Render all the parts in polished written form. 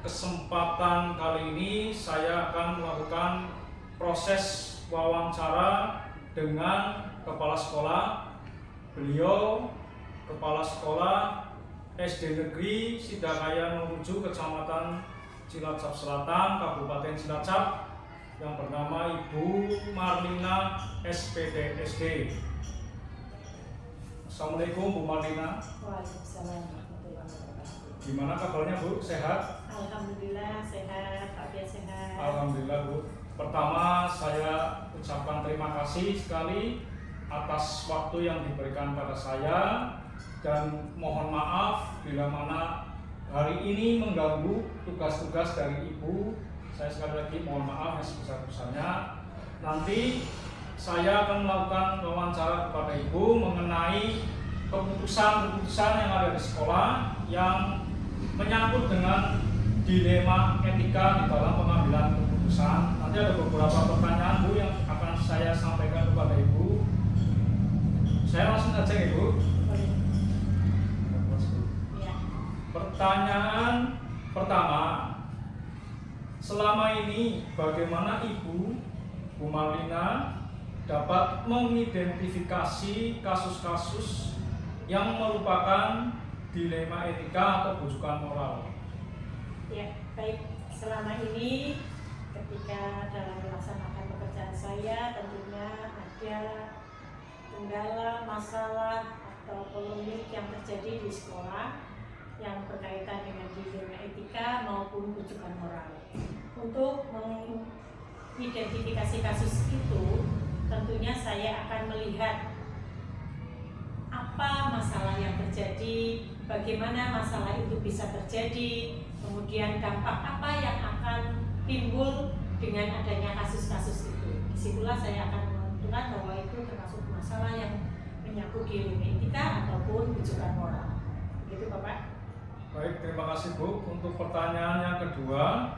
kesempatan kali ini saya akan melakukan proses wawancara dengan kepala sekolah. Beliau kepala sekolah SD Negeri Sidakaya 07 Kecamatan Cilacap Selatan, Kabupaten Cilacap, yang bernama Ibu Marlina SPD SD. Assalamualaikum Bu Marlina. Waalaikumsalam. Gimana kabarnya Bu? Sehat? Alhamdulillah sehat, Pak Bia sehat. Alhamdulillah Bu. Pertama saya ucapkan terima kasih sekali atas waktu yang diberikan pada saya, dan mohon maaf bila mana hari ini mengganggu tugas-tugas dari Ibu. Saya sekali lagi mohon maaf yang sebesar-besarnya. Nanti saya akan melakukan wawancara kepada Ibu mengenai keputusan-keputusan yang ada di sekolah yang menyangkut dengan dilema etika di dalam pengambilan keputusan. Nanti ada beberapa pertanyaan Bu yang akan saya sampaikan kepada Ibu. Saya langsung saja Ibu. Ya. Pertanyaan pertama, selama ini bagaimana Ibu, Bu Marlina, dapat mengidentifikasi kasus-kasus yang merupakan dilema etika atau bujukan moral? Ya, baik. Selama ini ketika dalam melaksanakan pekerjaan saya tentunya ada kendala, masalah atau polemik yang terjadi di sekolah yang berkaitan dengan dilema etika maupun bujukan moral. Untuk mengidentifikasi kasus itu, tentunya saya akan melihat apa masalah yang terjadi, bagaimana masalah itu bisa terjadi, kemudian dampak apa yang akan timbul dengan adanya kasus-kasus itu. Disitulah saya akan menentukan bahwa itu termasuk masalah yang menyangkut dilema etika ataupun bujukan moral. Gitu Bapak. Baik, terima kasih Bu. Untuk pertanyaan yang kedua,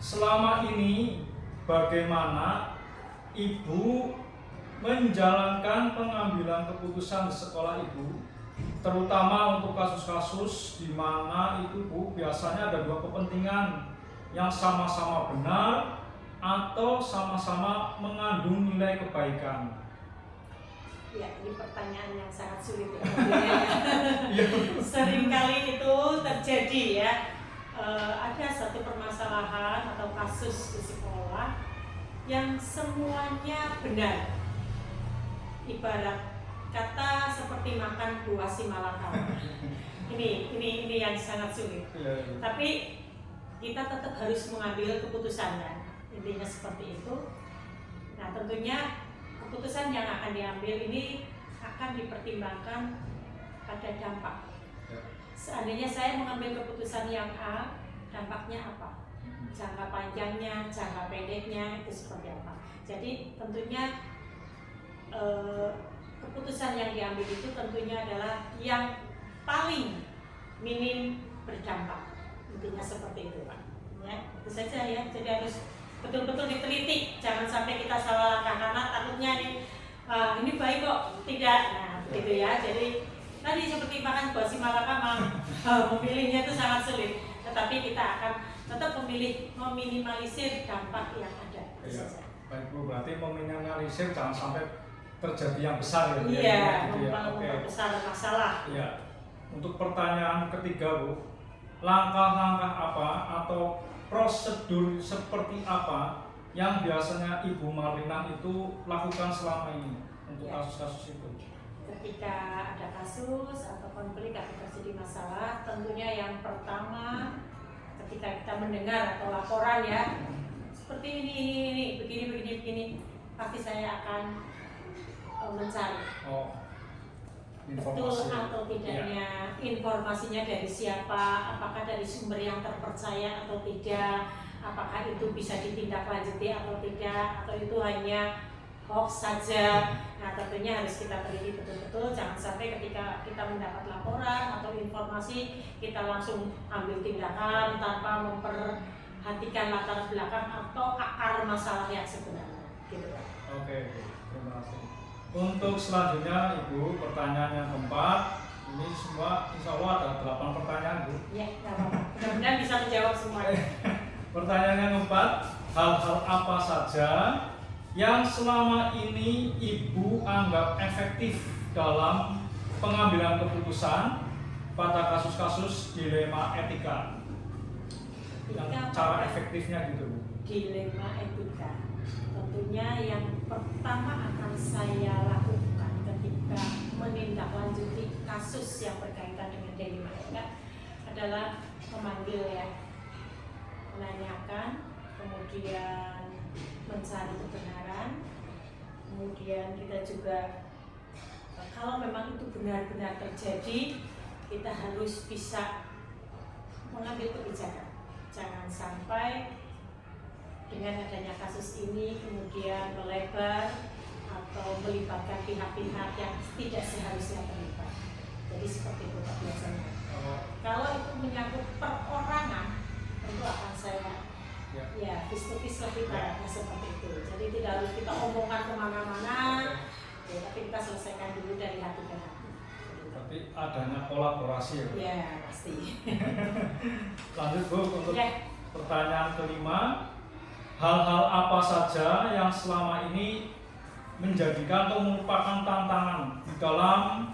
selama ini bagaimana Ibu menjalankan pengambilan keputusan di sekolah Ibu, terutama untuk kasus-kasus di mana itu Bu biasanya ada dua kepentingan yang sama-sama benar atau sama-sama mengandung nilai kebaikan? Ya, ini pertanyaan yang sangat sulit ya. Seringkali itu terjadi ya. Ada satu permasalahan atau kasus di sekolah yang semuanya benar. Ibarat kata seperti makan buah si malakama. Ini yang sangat sulit. Tapi kita tetap harus mengambil keputusan kan. Intinya seperti itu. Nah, tentunya keputusan yang akan diambil ini akan dipertimbangkan pada dampak. Seandainya saya mengambil keputusan yang A, dampaknya apa? Jangka panjangnya, jangka pendeknya itu seperti apa? Jadi tentunya keputusan yang diambil itu tentunya adalah yang paling minim berdampak. Intinya seperti itu Pak. Ya, itu saja ya. Jadi harus betul-betul diteliti, jangan sampai kita salah langkah karena takutnya ini baik kok, tidak. Nah, begitu ya. Jadi tadi seperti makan buah si malakama, memilihnya itu sangat sulit. Tetapi kita akan tetap memilih meminimalisir dampak yang ada. Iya. Baik Bu, berarti meminimalisir jangan sampai terjadi yang besar ya. Iya, gitu ya. memperbesar masalah. Iya. Untuk pertanyaan ketiga Bu, langkah-langkah apa atau prosedur seperti apa yang biasanya Ibu Marlina itu lakukan selama ini untuk kasus-kasus itu? Ketika ada kasus atau konflik atau terjadi masalah, tentunya yang pertama ketika kita mendengar atau laporan ya seperti ini begini, pasti saya akan mencari betul atau tidaknya informasinya dari siapa, apakah dari sumber yang terpercaya atau tidak, apakah itu bisa ditindaklanjuti atau tidak, atau itu hanya hoax saja. Nah, tentunya harus kita teliti betul-betul, jangan sampai ketika kita mendapat laporan atau informasi kita langsung ambil tindakan tanpa memperhatikan latar belakang atau akar masalah yang sebenarnya. Gitu kan. Oke, terima kasih. Untuk selanjutnya Ibu, pertanyaan yang keempat, Ini semua insya Allah ada 8 pertanyaan, Bu. Ya, nggak apa-apa. Mudah-mudahan bisa menjawab semuanya. Pertanyaan yang keempat, hal-hal apa saja yang selama ini Ibu anggap efektif dalam pengambilan keputusan pada kasus-kasus dilema etika? Yang cara efektifnya gitu, Bu. Dilema etika. Tentunya yang pertama akan saya lakukan ketika menindaklanjuti kasus yang berkaitan dengan dilema etika adalah memanggil ya, menanyakan, kemudian mencari kebenaran, kemudian kita juga kalau memang itu benar-benar terjadi, kita harus bisa mengambil kebijakan. Jangan sampai dengan adanya kasus ini kemudian melebar atau melibatkan pihak-pihak yang tidak seharusnya terlibat. Jadi seperti itu Pak biasanya. Kalau itu menyangkut perorangan, tentu akan saya ya face to face lah kita seperti itu. Jadi tidak harus kita omongkan kemana-mana, ya, tapi kita selesaikan dulu dari hati ke hati. Berarti adanya kolaborasi ya? Ya pasti. Lanjut Bu, untuk pertanyaan kelima, hal-hal apa saja yang selama ini menjadikan atau merupakan tantangan di dalam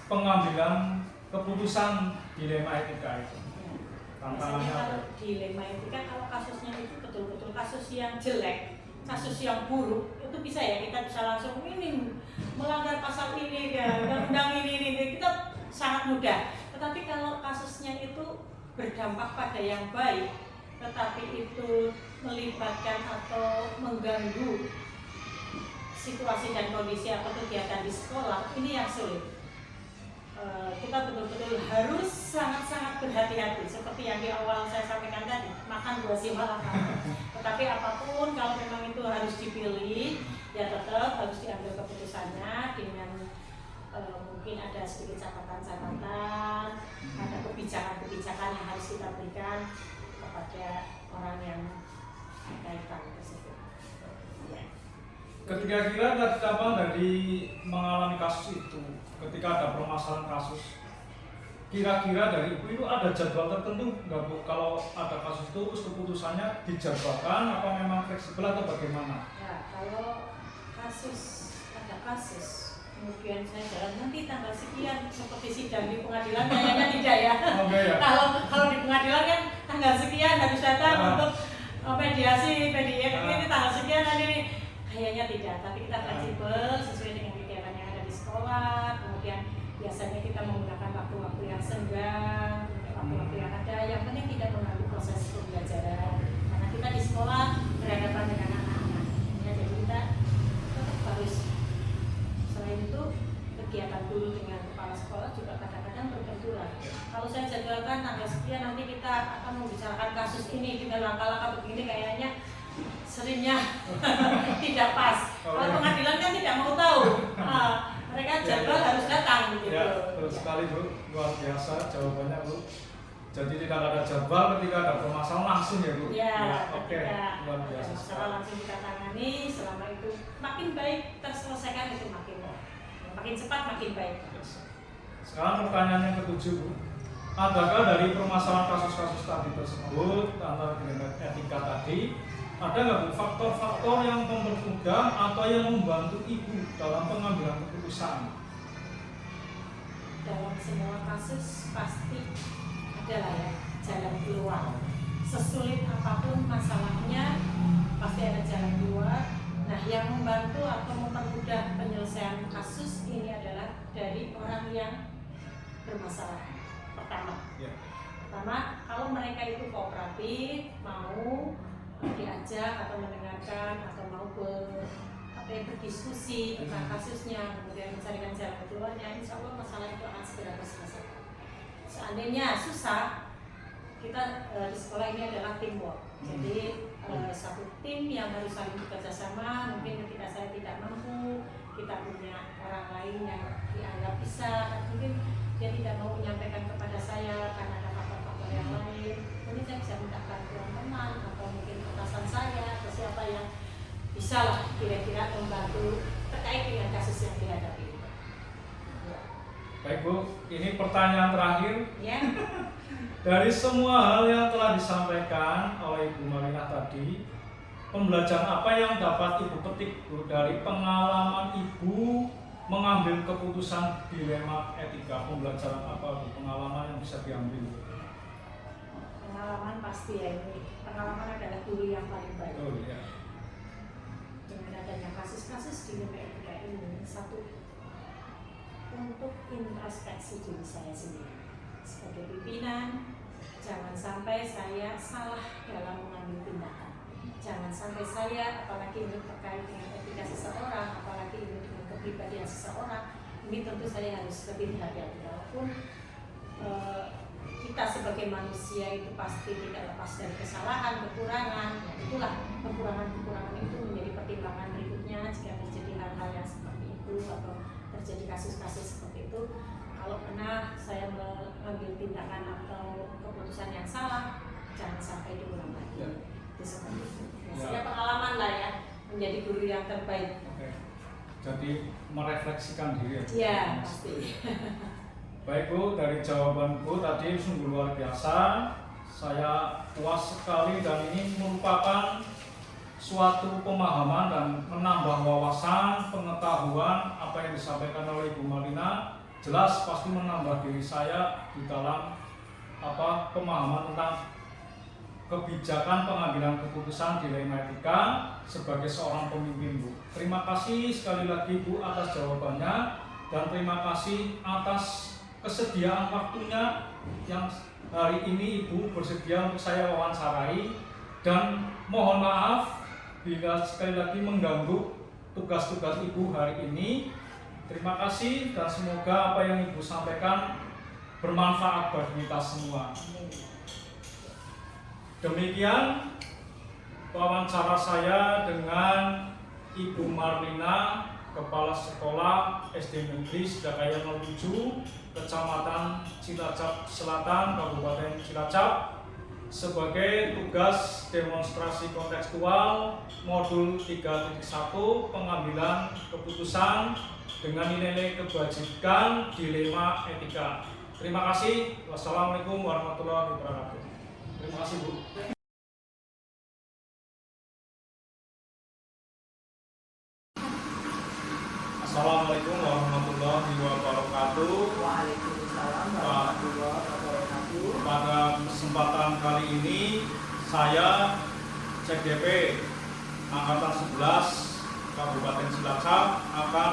pengambilan keputusan dilema etika itu? Tantangannya apa? Dilema etika kalau kasusnya itu betul-betul kasus yang jelek, kasus yang buruk, itu bisa ya kita bisa langsung ini melanggar pasal ini ya, undang-undang ini kita sangat mudah. Tetapi kalau kasusnya itu berdampak pada yang baik, tetapi itu melibatkan atau mengganggu situasi dan kondisi atau kegiatan di sekolah, ini yang sulit. Kita betul-betul harus sangat-sangat berhati-hati seperti yang di awal saya sampaikan tadi, makan buah si malakama. Tetapi apapun kalau memang itu harus dipilih, ya tetap harus diambil keputusannya dengan mungkin ada sedikit catatan-catatan, ada kebijakan-kebijakan yang harus kita berikan kepada orang yang berkaitan tersebut. Ya. Ketika dari mengalami kasus itu, ketika ada permasalahan kasus, kira-kira dari Ibu itu ada jadwal tertentu nggak Bu? Kalau ada kasus itu terus keputusannya dijadwalkan apa memang fleksibel atau bagaimana? Ya, kalau ada kasus, kemudian saya jalan nanti tanggal sekian seperti sidang di pengadilan kayaknya tidak ya. Okay, ya. Kalau di pengadilan kan tanggal sekian harus datang untuk mediasi, ini tanggal sekian nanti kayaknya tidak, tapi kita fleksibel sesuai dengan kegiatan yang ada di sekolah. Kemudian biasanya kita menggunakan waktu-waktu yang senggang, waktu-waktu yang ada, yang penting tidak mengganggu proses pembelajaran. Karena kita di sekolah berhadapan dengan anak-anak, ya, jadi kita tetap harus. Selain itu kegiatan guru dengan kepala sekolah juga kadang-kadang berbenturan. Kalau saya jadwalkan tanggal sekian nanti kita akan membicarakan kasus ini dengan langkah-langkah begini, kayaknya seringnya tidak pas. Kalau pengadilan kan tidak mau tahu, mereka jadwal harus datang gitu. Ya, betul sekali Bu, luar biasa jawabannya Bu. Jadi tidak ada jadwal ketika ada permasalahan langsung ya Bu. Ya, oke, luar biasa. Masalah langsung kita tangani, selama itu makin baik terselesaikan itu makin cepat makin baik. Sekarang pertanyaan yang ketujuh Bu. Adakah dari permasalahan kasus-kasus tadi tersebut antara dilema etika tadi, ada nggak Bu faktor-faktor yang mempermudah atau yang membantu Ibu dalam pengambilan keputusan? Dalam semua kasus pasti adalah ya jalan keluar. Sesulit apapun masalahnya pasti ada jalan keluar. Nah, yang membantu atau mempermudah penyelesaian kasus ini adalah dari orang yang bermasalah. Pertama, kalau mereka itu kooperatif, mau diajak atau mendengarkan atau mau berdiskusi tentang kasusnya, kemudian mencarikan jalan keluarnya, insya Allah masalah itu akan segera terselesaikan. Seandainya susah, kita di sekolah ini adalah teamwork. Jadi satu tim yang harus saling bekerja sama. Mungkin ketika saya tidak mampu, kita punya orang lain yang dianggap bisa, mungkin dia tidak mau menyampaikan kepada saya karena ada faktor-faktor yang lain. Mungkin saya bisa minta bantuan teman atau mungkin atasan saya atau siapa yang bisa lah kira-kira membantu terkait dengan kasus yang dihadapi. Baik Bu, ini pertanyaan terakhir. Ya. Dari semua hal yang telah disampaikan oleh Ibu Marlina tadi, pembelajaran apa yang dapat Ibu petik Bu dari pengalaman Ibu mengambil keputusan dilema etika? Pembelajaran apa Bu? Pengalaman yang bisa diambil? Pengalaman pasti ya, ini pengalaman adalah guru yang paling baik. Oh ya. Dengan adanya kasus-kasus dilema etika ini, satu, untuk introspeksi diri saya sendiri sebagai pimpinan, jangan sampai saya salah dalam mengambil tindakan. Jangan sampai saya, apalagi ini terkait dengan etika seseorang, apalagi ini dengan kepribadian seseorang, ini tentu saya harus lebih hati-hati. Walaupun kita sebagai manusia itu pasti tidak lepas dari kesalahan, kekurangan. Nah, itulah kekurangan-kekurangan itu menjadi pertimbangan berikutnya jika terjadi hal-hal yang seperti itu atau terjadi kasus-kasus seperti itu. Kalau pernah saya mengambil tindakan atau keputusan yang salah, jangan sampai diulang lagi. Ya. Itu seperti itu. Biasanya pengalaman lah ya, menjadi guru yang terbaik. Oke. Jadi merefleksikan diri ya. Iya, pasti. Baik Bu, dari jawaban Bu tadi sungguh luar biasa. Saya puas sekali dan ini merupakan suatu pemahaman dan menambah wawasan, pengetahuan apa yang disampaikan oleh Ibu Marlina. Jelas pasti menambah diri saya di dalam pemahaman tentang kebijakan pengambilan keputusan dilema etika sebagai seorang pemimpin Bu. Terima kasih sekali lagi Bu atas jawabannya dan terima kasih atas kesediaan waktunya yang hari ini Ibu bersedia untuk saya wawancarai, dan mohon maaf bila sekali lagi mengganggu tugas-tugas Ibu hari ini. Terima kasih dan semoga apa yang Ibu sampaikan bermanfaat bagi kita semua. Demikian wawancara saya dengan Ibu Marlina, Kepala Sekolah SD Negeri Sidakaya 07, Kecamatan Cilacap Selatan, Kabupaten Cilacap, sebagai tugas demonstrasi kontekstual modul 3.1 pengambilan keputusan dengan nilai kebajikan dilema etika. Terima kasih. Wassalamualaikum warahmatullahi wabarakatuh. Terima kasih Bu. Assalamualaikum warahmatullahi wabarakatuh. Waalaikumsalam warahmatullahi wabarakatuh. Pada kesempatan kali ini saya CDP Angkatan 11 Kabupaten Cilacap akan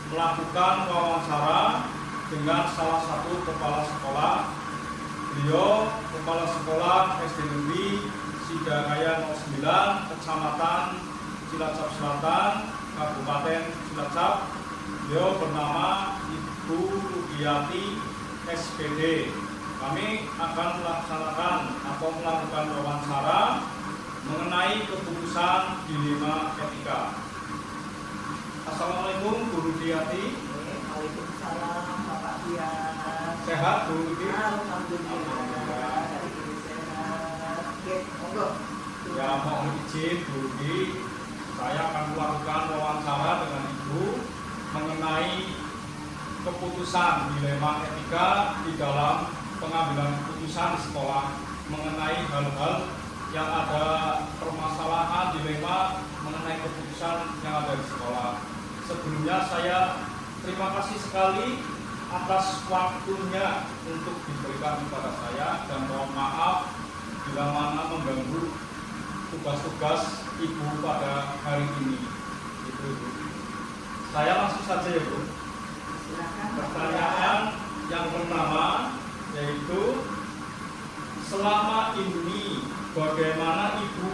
melakukan wawancara dengan salah satu kepala sekolah. Beliau Kepala Sekolah SD Negeri Sidakaya 09, Kecamatan Cilacap Selatan, Kabupaten Cilacap. Beliau bernama Ibu Rudiati SPD. Kami akan melaksanakan atau melakukan wawancara mengenai keputusan dilema etika. Assalamualaikum Bu Rudiati. Waalaikumsalam Bapak Dian. Sehat Bu Rudiati? Alhamdulillah, hari ini sehat. Oke, monggo. Ya, mohon izin Bu Rudi, saya akan melakukan wawancara dengan Ibu mengenai keputusan dilema etika di dalam pengambilan keputusan di sekolah, mengenai hal-hal yang ada permasalahan dilema mengenai keputusan yang ada di sekolah. Sebelumnya saya terima kasih sekali atas waktunya untuk diberikan kepada saya, dan mohon maaf bila mana mengganggu tugas-tugas Ibu pada hari ini. Itu Bu. Saya langsung saja ya Bu. Silakan. Pertanyaan yang pertama yaitu, selama ini bagaimana Ibu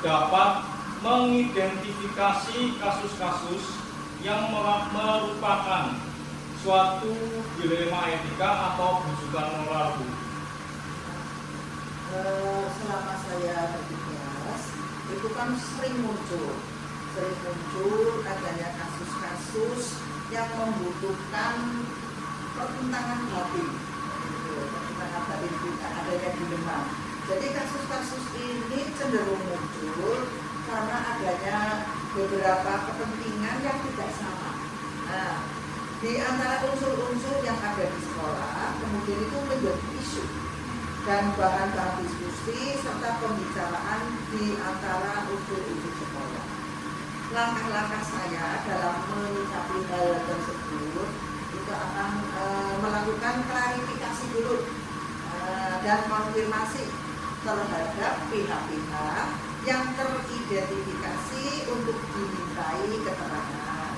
dapat mengidentifikasi kasus-kasus yang merupakan suatu dilema etika atau bujukan moral Bu? Selama saya bertugas, itu kan sering muncul adanya kasus-kasus yang membutuhkan pertentangan batin, pertentangan batin kita, adanya dilema. Jadi kasus-kasus ini cenderung muncul karena adanya beberapa kepentingan yang tidak sama. Nah, Di antara unsur-unsur yang ada di sekolah, kemudian itu menjadi isu dan bahan-bahan diskusi serta pembicaraan di antara unsur-unsur sekolah. Langkah-langkah saya dalam menyikapi hal tersebut itu akan melakukan klarifikasi dulu dan konfirmasi terhadap pihak-pihak yang teridentifikasi untuk dimintai keterangan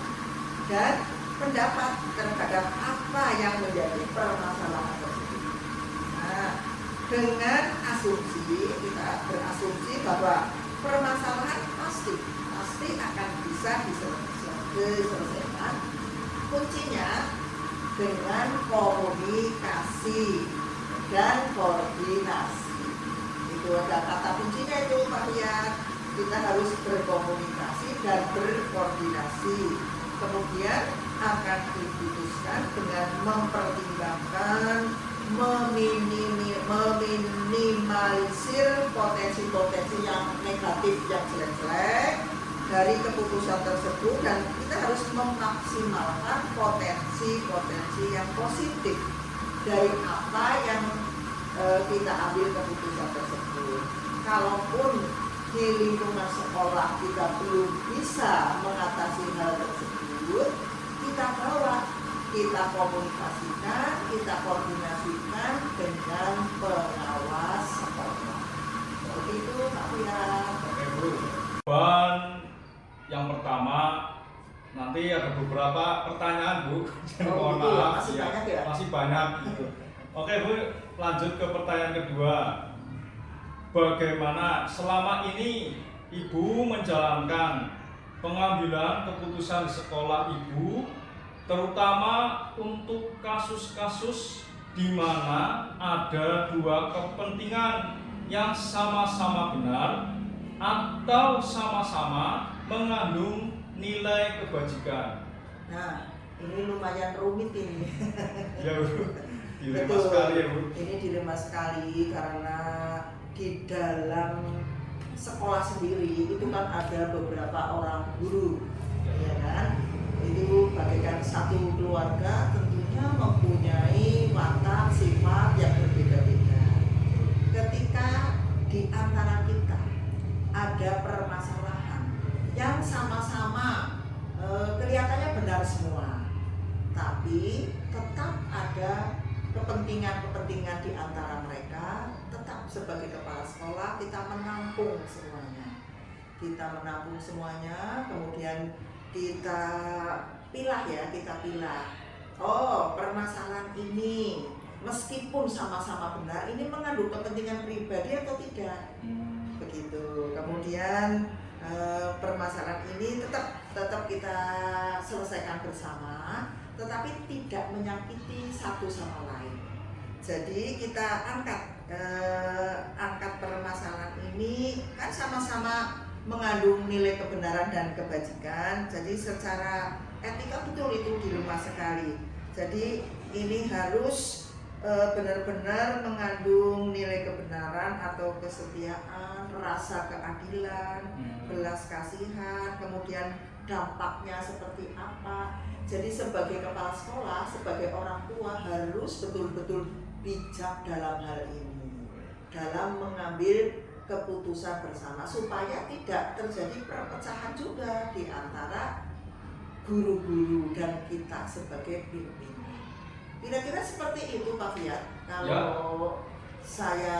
dan pendapat terhadap apa yang menjadi permasalahan tersebut. Nah, dengan asumsi, kita berasumsi bahwa permasalahan pasti akan bisa diselesaikan. Kuncinya dengan komunikasi dan koordinasi. Itu ada kata kuncinya itu Pak Rian. Kita harus berkomunikasi dan berkoordinasi. Kemudian akan diputuskan dengan mempertimbangkan, meminimalisir potensi-potensi yang negatif, yang jelek-jelek dari keputusan tersebut, dan kita harus memaksimalkan potensi-potensi yang positif dari apa yang kita ambil keputusan tersebut. Kalaupun di lingkungan sekolah kita belum bisa mengatasi hal tersebut, kita bawa, kita komunikasikan, kita koordinasikan dengan pengawas sekolah. Seperti itu Pak Fian. Oke Bu. Dan yang pertama, nanti ada beberapa pertanyaan Bu. Mohon gitu, maaf, masih banyak ya? masih banyak gitu. Oke Bu, lanjut ke pertanyaan kedua. Bagaimana selama ini Ibu menjalankan pengambilan keputusan di sekolah Ibu, terutama untuk kasus-kasus di mana ada dua kepentingan yang sama-sama benar atau sama-sama mengandung nilai kebajikan? Nah, ini lumayan rumit ini. Ya Bu, dilema sekali ya Bu. Ini dilema sekali karena di dalam sekolah sendiri itu kan ada beberapa orang guru, ya kan? Itu bagaikan satu keluarga, tentunya mempunyai watak sifat yang berbeda-beda. Ketika di antara kita ada permasalahan yang sama-sama kelihatannya benar semua, tapi tetap ada kepentingan-kepentingan di antara mereka, tetap sebagai kepala sekolah kita menampung semuanya, kemudian kita pilah. Oh, permasalahan ini meskipun sama-sama benar, ini mengandung kepentingan pribadi atau tidak? Begitu. Kemudian permasalahan ini tetap kita selesaikan bersama, tetapi tidak menyakiti satu sama lain. Jadi kita angkat permasalahan ini kan sama-sama mengandung nilai kebenaran dan kebajikan. Jadi secara etika betul itu dilema sekali. Jadi ini harus benar-benar mengandung nilai kebenaran atau kesetiaan, rasa keadilan, belas kasihan, kemudian dampaknya seperti apa. Jadi sebagai kepala sekolah, sebagai orang tua harus betul-betul bijak dalam hal ini, dalam mengambil keputusan bersama supaya tidak terjadi perpecahan juga di antara guru-guru dan kita sebagai pimpinan. Kira-kira seperti itu Pak Fiat kalau saya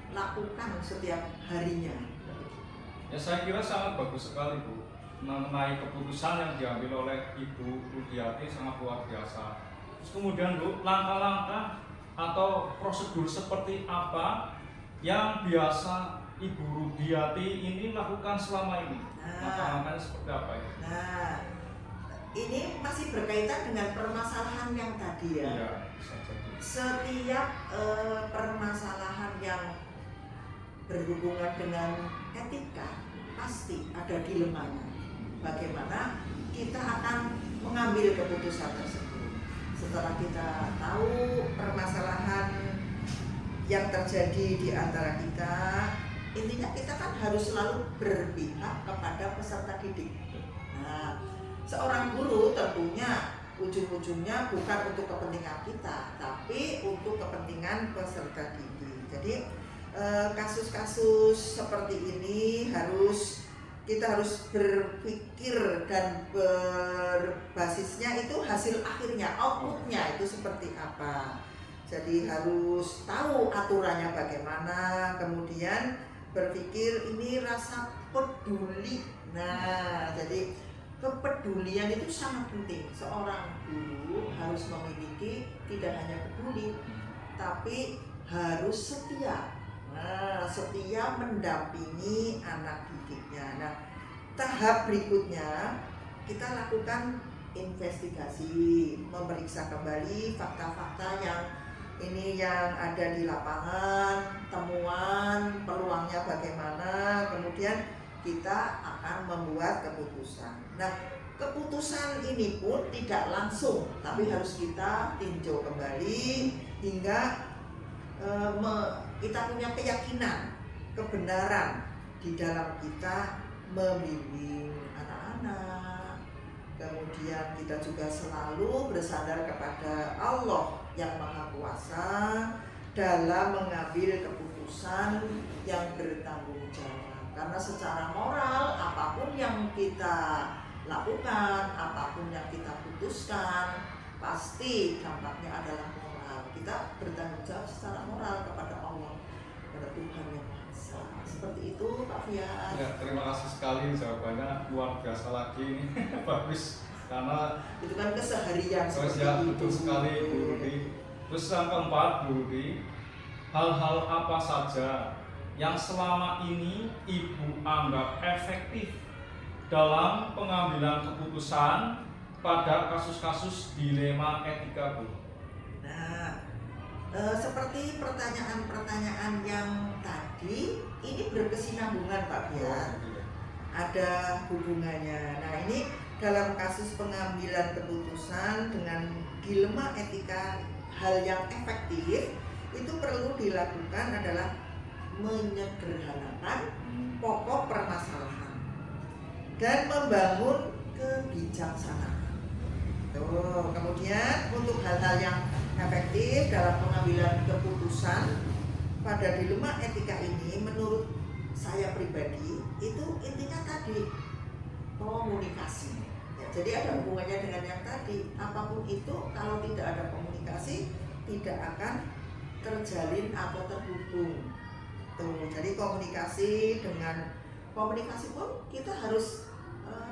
lakukan setiap harinya. Ya, saya kira sangat bagus sekali Bu. Mengenai keputusan yang diambil oleh Ibu Rudiati sangat luar biasa. Terus kemudian Bu, langkah-langkah atau prosedur seperti apa yang biasa Ibu Rudiati ini lakukan selama ini? Langkah-langkahnya seperti apa ya? Nah, ini masih berkaitan dengan permasalahan yang tadi ya. Iya, bisa jadi. Setiap permasalahan yang berhubungan dengan etika pasti ada dilemanya. Bagaimana kita akan mengambil keputusan tersebut setelah kita tahu permasalahan yang terjadi di antara kita. Intinya kita kan harus selalu berpihak kepada peserta didik. Nah, seorang guru tentunya ujung-ujungnya bukan untuk kepentingan kita, tapi untuk kepentingan peserta didik. Jadi kasus-kasus seperti ini kita harus berpikir dan berbasisnya itu hasil akhirnya, outputnya itu seperti apa. Jadi harus tahu aturannya bagaimana, kemudian berpikir ini rasa peduli. Nah, jadi kepedulian itu sangat penting. Seorang guru harus memiliki tidak hanya peduli, tapi harus setia. Nah, setia mendampingi anak didiknya. Nah, tahap berikutnya kita lakukan investigasi, memeriksa kembali fakta-fakta yang ada di lapangan, temuan, peluangnya bagaimana, kemudian kita akan membuat keputusan. Nah, keputusan ini pun tidak langsung, tapi harus kita tinjau kembali hingga kita punya keyakinan, kebenaran di dalam kita membimbing anak-anak. Kemudian kita juga selalu bersandar kepada Allah yang Maha Kuasa dalam mengambil keputusan yang bertanggung jawab. Karena secara moral, apapun yang kita lakukan, apapun yang kita putuskan, pasti dampaknya adalah moral. Kita bertanggung jawab secara moral kepada Allah, kepada Tuhan yang Maha Esa. Seperti itu, Pak Fian. Ya, terima kasih sekali, jawabannya luar biasa lagi. Bagus, karena itu kan keseharian seperti ya, itu. betul sekali, Bu Rudi. Terus yang keempat, Bu Rudi, hal-hal apa saja yang selama ini Ibu anggap efektif dalam pengambilan keputusan pada kasus-kasus dilema etika, Bu? Nah, seperti pertanyaan-pertanyaan yang tadi, ini berkesinambungan, Pak Fian. Ada hubungannya. Nah, ini dalam kasus pengambilan keputusan dengan dilema etika, hal yang efektif itu perlu dilakukan adalah menyederhanakan pokok permasalahan dan membangun kebijaksanaan. Tuh, kemudian untuk hal-hal yang efektif dalam pengambilan keputusan pada dilema etika ini, menurut saya pribadi itu intinya tadi komunikasi. Ya, jadi ada hubungannya dengan yang tadi. Apapun itu, kalau tidak ada komunikasi, tidak akan terjalin atau terhubung. Tuh, jadi komunikasi pun kita harus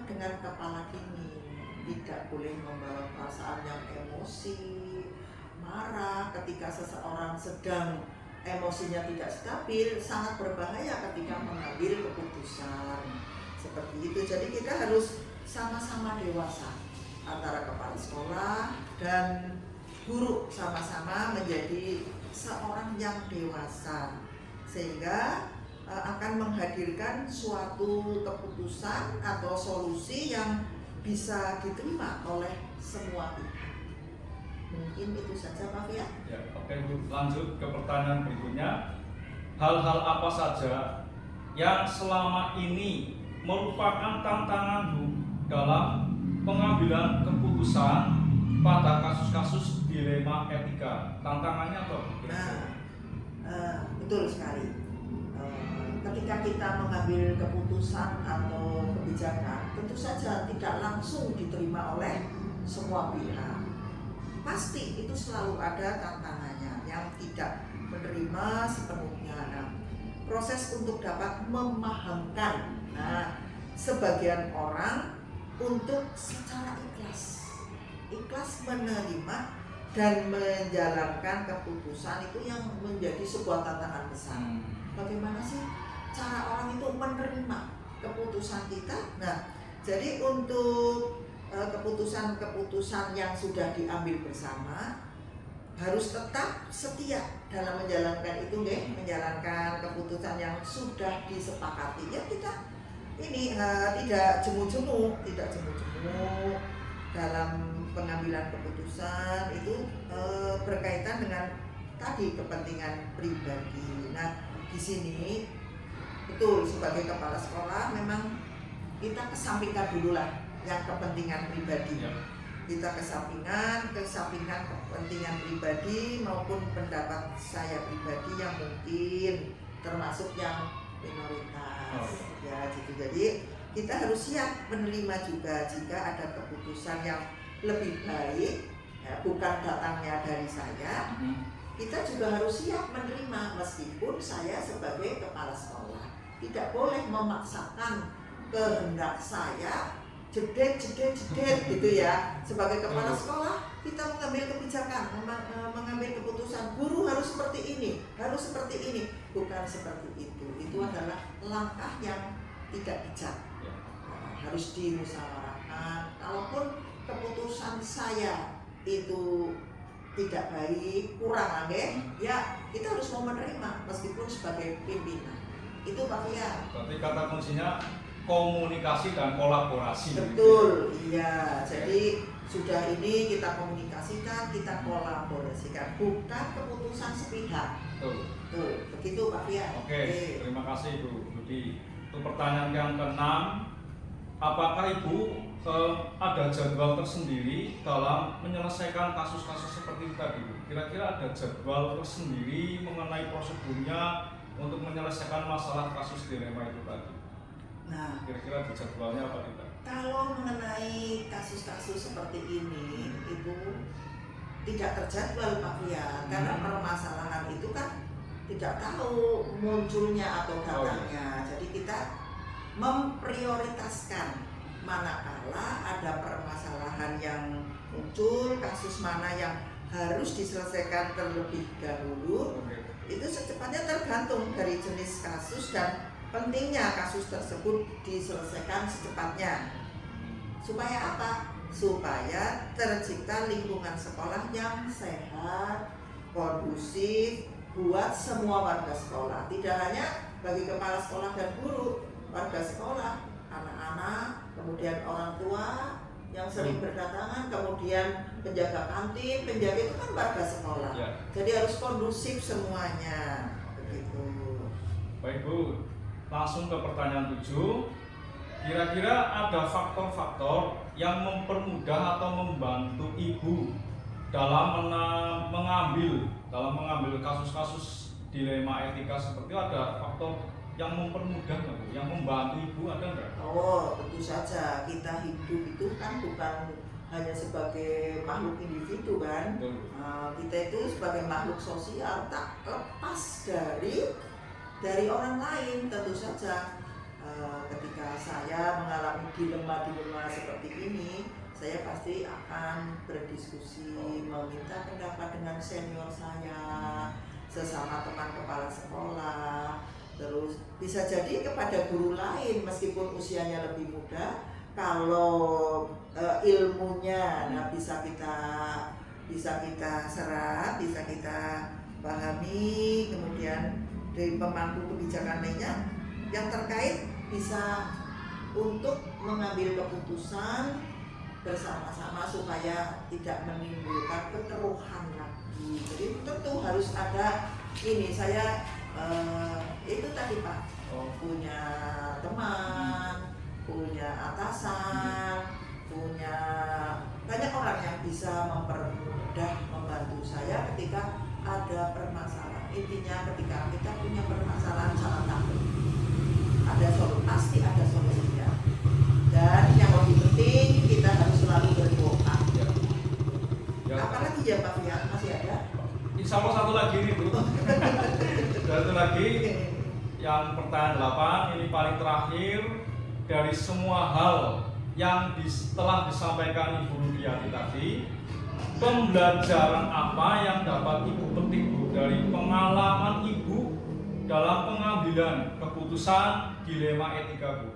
dengan kepala dingin, tidak boleh membawa perasaan yang emosi, marah ketika seseorang sedang emosinya tidak stabil, sangat berbahaya ketika mengambil keputusan seperti itu. Jadi kita harus sama-sama dewasa, antara kepala sekolah dan guru sama-sama menjadi seorang yang dewasa, sehingga akan menghadirkan suatu keputusan atau solusi yang bisa diterima oleh semua pihak. Mungkin itu saja, Pak Fian. Ya, oke, Bu. Lanjut ke pertanyaan berikutnya. Hal-hal apa saja yang selama ini merupakan tantangan Bu dalam pengambilan keputusan pada kasus-kasus dilema etika? Tantangannya apa? Betul sekali. Ketika kita mengambil keputusan atau kebijakan, tentu saja tidak langsung diterima oleh semua pihak. Pasti itu selalu ada tantangannya yang tidak menerima sepenuhnya. Nah, proses untuk dapat memahamkan, sebagian orang untuk secara ikhlas menerima dan menjalankan keputusan itu yang menjadi sebuah tantangan besar. Bagaimana sih cara orang itu menerima keputusan kita? Nah, jadi untuk keputusan-keputusan yang sudah diambil bersama harus tetap setia dalam menjalankan itu, menjalankan keputusan yang sudah disepakati. Ya, kita ini tidak jemu-jemu dalam pengambilan keputusan itu berkaitan dengan tadi kepentingan pribadi. Nah, di sini betul sebagai kepala sekolah memang kita kesampingkan dulu lah yang kepentingan pribadi. kita kesampingkan kepentingan pribadi maupun pendapat saya pribadi yang mungkin termasuk yang minoritas ya gitu. Jadi kita harus siap menerima juga jika ada keputusan yang lebih baik ya, bukan datangnya dari saya. Kita juga harus siap menerima meskipun saya sebagai kepala sekolah tidak boleh memaksakan kehendak saya jedet gitu ya. Sebagai kepala sekolah kita mengambil kebijakan, mengambil keputusan guru harus seperti ini, bukan seperti itu. Itu adalah langkah yang tidak bijak. Harus dimusyawarahkan. Kalaupun keputusan saya itu tidak baik, kurang ya kita harus mau menerima meskipun sebagai pimpinan. Itu Pak Fian. Berarti kata kuncinya komunikasi dan kolaborasi. Betul, iya. Jadi sudah ini kita komunikasikan, kita kolaborasikan, bukan keputusan sepihak. Betul, begitu Pak Fian. Oke, terima kasih Bu Budi. Untuk pertanyaan yang keenam, apakah Ibu ada jadwal tersendiri dalam menyelesaikan kasus-kasus seperti itu tadi? Kira-kira ada jadwal tersendiri mengenai prosedurnya untuk menyelesaikan masalah kasus dilema itu tadi? Nah, kira-kira ada jadwalnya apa tidak? Kalau mengenai kasus-kasus seperti ini, Ibu tidak terjadwal Pak Fian, karena permasalahan itu kan tidak tahu munculnya atau datangnya. Jadi kita memprioritaskan manakala ada permasalahan yang muncul, kasus mana yang harus diselesaikan terlebih dahulu. Itu secepatnya tergantung dari jenis kasus dan pentingnya kasus tersebut diselesaikan secepatnya. Supaya apa? Supaya tercipta lingkungan sekolah yang sehat, kondusif buat semua warga sekolah. Tidak hanya bagi kepala sekolah dan guru, warga sekolah, anak-anak, kemudian orang tua yang sering berdatangan, kemudian penjaga kantin, penjaga itu kan warga sekolah. Jadi harus kondusif semuanya. Begitu. Baik Bu, langsung ke pertanyaan 7. Kira-kira ada faktor-faktor yang mempermudah atau membantu Ibu dalam mengambil kasus-kasus dilema etika seperti itu? Ada faktor yang mempermudah nggak Bu? Yang membantu Ibu ada nggak? Oh, tentu saja. Kita hidup itu kan bukan hanya sebagai makhluk individu kan. Kita itu sebagai makhluk sosial tak lepas dari orang lain. Tentu saja ketika saya mengalami dilema seperti ini, saya pasti akan berdiskusi, meminta pendapat dengan senior saya, sesama teman kepala sekolah. Terus bisa jadi kepada guru lain meskipun usianya lebih muda, kalau ilmunya bisa kita serap, bisa kita pahami, kemudian dari pemangku kebijakan lainnya yang terkait bisa untuk mengambil keputusan bersama-sama supaya tidak menimbulkan kekeruhan lagi. Jadi tentu harus ada ini, saya itu tadi Pak, punya teman, punya atasan, punya banyak orang yang bisa mempermudah, membantu saya ketika ada permasalahan. Intinya ketika kita punya permasalahan jangan takut, pasti ada solusinya. Dan yang lebih penting kita harus selalu berdoa. Apalagi ya Pak Fian, masih ada? Insya Allah satu lagi nih Bu. Satu lagi, yang pertanyaan 8 ini paling terakhir. Dari semua hal yang telah disampaikan Ibu Rudiati tadi, pembelajaran apa yang dapat Ibu petik Bu dari pengalaman Ibu dalam pengambilan keputusan dilema etika Bu?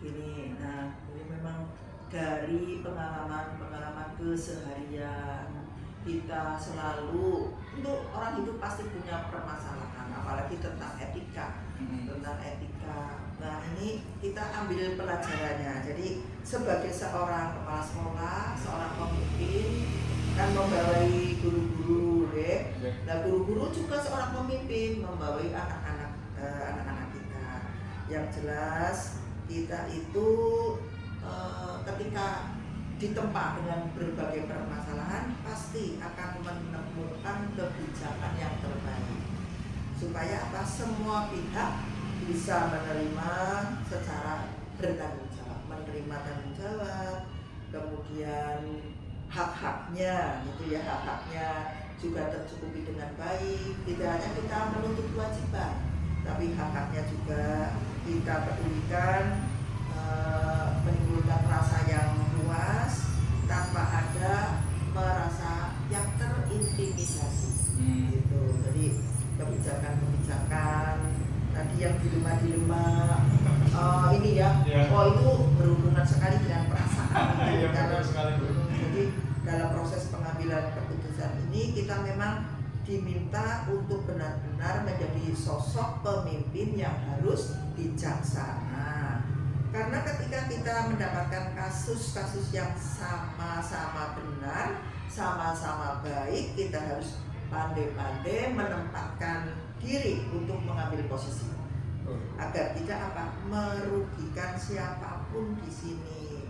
Ini memang dari pengalaman keseharian kita selalu, untuk orang hidup pasti punya permasalahan, apalagi tentang etika. Nah ini kita ambil pelajarannya. Jadi sebagai seorang kepala sekolah, seorang pemimpin kan membawai guru-guru, Nah guru-guru juga seorang pemimpin membawai anak-anak kita. Yang jelas kita itu ketika ditempa dengan berbagai permasalahan, pasti akan menemukan kebijakan yang terbaik. Supaya apa? Semua pihak bisa menerima secara bertanggung jawab, menerima tanggung jawab, kemudian hak-haknya, gitu ya, hak-haknya juga tercukupi dengan baik. Tidak hanya kita menuntut kewajiban, tapi hak-haknya juga kita pedulikan, menimbulkan rasa yang luas tanpa ada merasa yang terintimidasi. Gitu. Jadi kebijakan-kebijakan tadi yang dilema-dilema ini ya, oh itu berhubungan sekali dengan perasaan. Karena jadi dalam proses pengambilan keputusan ini kita memang diminta untuk benar-benar menjadi sosok pemimpin yang harus bijaksana. Karena ketika kita mendapatkan kasus-kasus yang sama-sama benar, sama-sama baik, kita harus pandai-pandai menempatkan diri untuk mengambil posisi agar tidak apa merugikan siapapun di sini.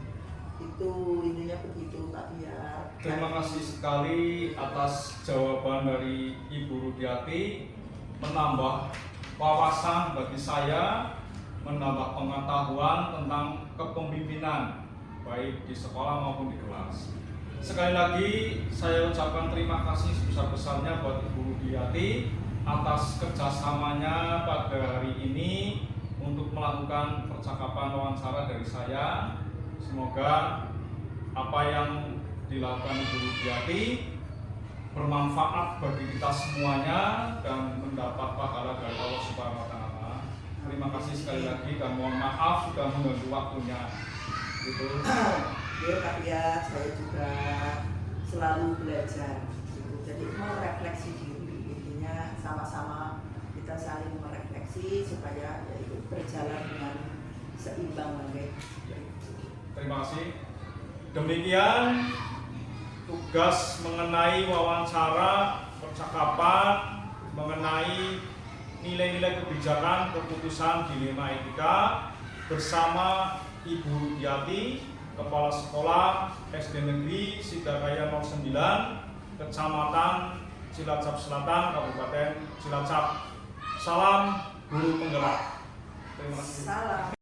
Itu intinya begitu, Pak Biar. Terima kasih sekali atas jawaban dari Ibu Rudiati, menambah wawasan bagi saya, menambah pengetahuan tentang kepemimpinan baik di sekolah maupun di kelas. Sekali lagi saya ucapkan terima kasih sebesar-besarnya buat Ibu Rudiati atas kerjasamanya pada hari ini untuk melakukan percakapan wawancara dari saya. Semoga apa yang dilakukan Ibu Rudiati bermanfaat bagi kita semuanya dan mendapat pahala dari Allah Subhanahu wa Ta'ala. Terima kasih sekali lagi dan mohon maaf sudah mengganggu waktunya. Gitu. Ya Pak ya, saya juga selalu belajar. Gitu. Jadi merefleksi diri, intinya sama-sama kita saling merefleksi supaya ya itu berjalan dengan seimbang lagi. Terima kasih. Demikian tugas mengenai wawancara, percakapan mengenai nilai-nilai kebijakan keputusan dilema etika bersama Ibu Rudiati, Kepala Sekolah SD Negeri Sidaraya 09, Kecamatan Cilacap Selatan, Kabupaten Cilacap. Salam guru penggerak. Terima kasih. Salam.